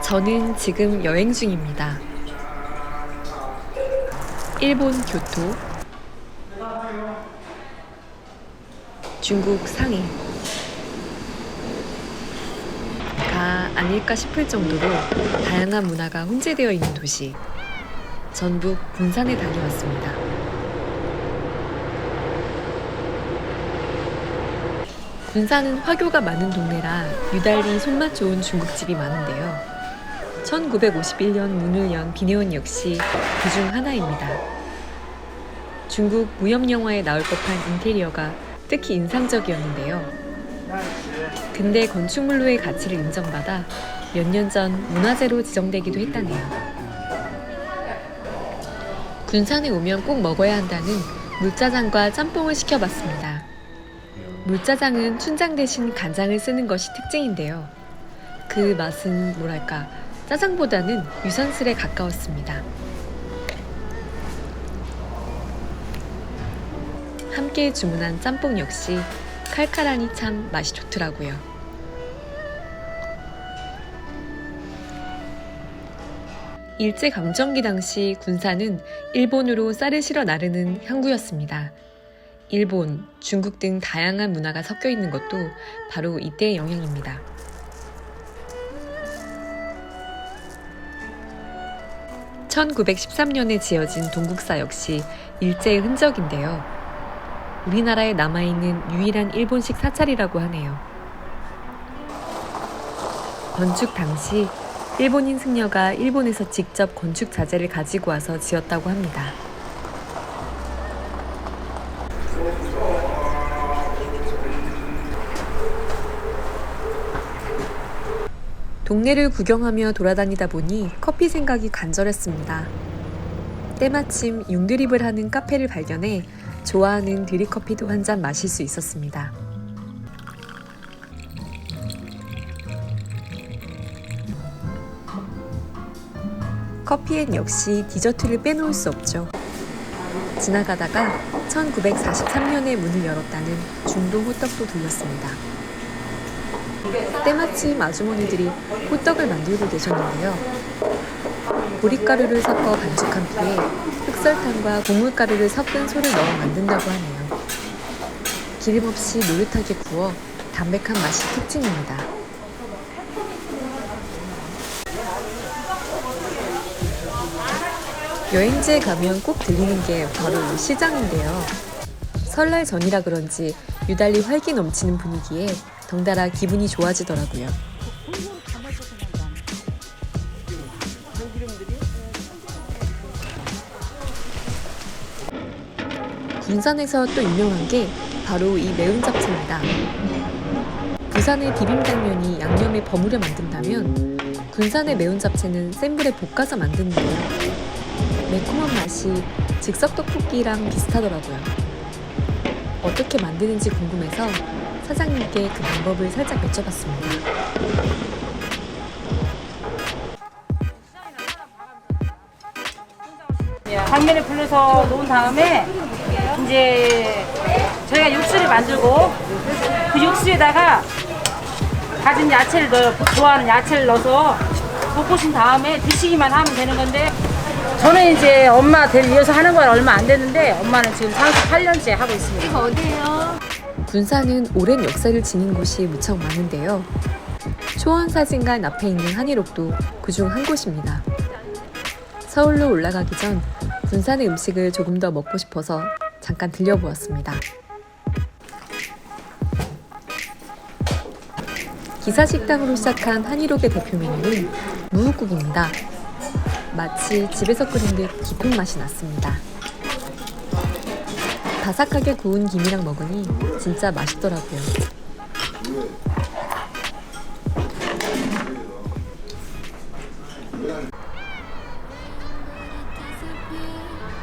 저는 지금 여행 중입니다. 일본 교토, 중국 상해 가 아닐까 싶을 정도로 다양한 문화가 혼재되어 있는 도시, 전북 군산에 다녀왔습니다. 군산은 화교가 많은 동네라 유달리 손맛 좋은 중국집이 많은데요. 1951년 문을 연 비네온 역시 그중 하나입니다. 중국 무협영화에 나올 법한 인테리어가 특히 인상적이었는데요. 근대 건축물로의 가치를 인정받아 몇 년 전 문화재로 지정되기도 했다네요. 군산에 오면 꼭 먹어야 한다는 물짜장과 짬뽕을 시켜봤습니다. 물짜장은 춘장 대신 간장을 쓰는 것이 특징인데요. 그 맛은 뭐랄까 짜장보다는 유산슬에 가까웠습니다. 함께 주문한 짬뽕 역시 칼칼하니 참 맛이 좋더라고요. 일제강점기 당시 군산은 일본으로 쌀을 실어 나르는 항구였습니다. 일본, 중국 등 다양한 문화가 섞여 있는 것도 바로 이때의 영향입니다. (1913년에) 지어진 동국사 역시 일제의 흔적인데요. 우리나라에 남아있는 유일한 일본식 사찰이라고 하네요. 건축 당시 일본인 승려가 일본에서 직접 건축 자재를 가지고 와서 지었다고 합니다. 동네를 구경하며 돌아다니다 보니 커피 생각이 간절했습니다. 때마침 융드립을 하는 카페를 발견해 좋아하는 드립커피도 한 잔 마실 수 있었습니다. 커피엔 역시 디저트를 빼놓을 수 없죠. 지나가다가 1943년에 문을 열었다는 중동 호떡도 들렸습니다. 때마침 아주머니들이 호떡을 만들고 계셨는데요. 보리가루를 섞어 반죽한 뒤에 흑설탕과 곡물가루를 섞은 소를 넣어 만든다고 하네요. 기름 없이 노릇하게 구워 담백한 맛이 특징입니다. 여행지에 가면 꼭 들리는 게 바로 이 시장인데요. 설날 전이라 그런지 유달리 활기 넘치는 분위기에 덩달아 기분이 좋아지더라고요. 군산에서 또 유명한 게 바로 이 매운 잡채입니다. 부산의 비빔당면이 양념에 버무려 만든다면 군산의 매운 잡채는 센 불에 볶아서 만드는데요. 매콤한 맛이 즉석 떡볶이랑 비슷하더라고요. 어떻게 만드는지 궁금해서 사장님께 그 방법을 살짝 여쭤봤습니다. 당면을 불려서 놓은 다음에 이제 저희가 육수를 만들고 그 육수에다가 다진 야채를 넣어요. 좋아하는 야채를 넣어서 볶으신 다음에 드시기만 하면 되는 건데, 저는 이제 엄마 이어서 하는 건 얼마 안 됐는데 엄마는 지금 38년째 하고 있습니다. 이거 어디예요? 군산은 오랜 역사를 지닌 곳이 무척 많은데요. 초원사진관 앞에 있는 한일옥도 그중 한 곳입니다. 서울로 올라가기 전 군산의 음식을 조금 더 먹고 싶어서 잠깐 들려보았습니다. 기사식당으로 시작한 한일옥의 대표 메뉴는 무국국입니다. 마치 집에서 끓인 듯 깊은 맛이 났습니다. 바삭하게 구운 김이랑 먹으니 진짜 맛있더라고요.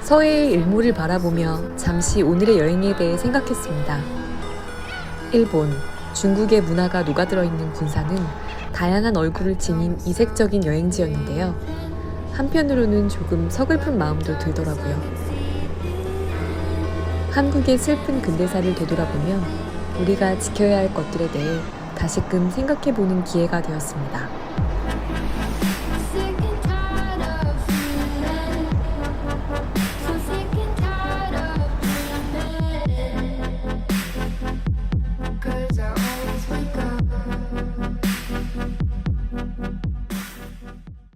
서해의 일몰을 바라보며 잠시 오늘의 여행에 대해 생각했습니다. 일본, 중국의 문화가 녹아들어 있는 군산은 다양한 얼굴을 지닌 이색적인 여행지였는데요. 한편으로는 조금 서글픈 마음도 들더라고요. 한국의 슬픈 근대사를 되돌아보면 우리가 지켜야 할 것들에 대해 다시금 생각해보는 기회가 되었습니다.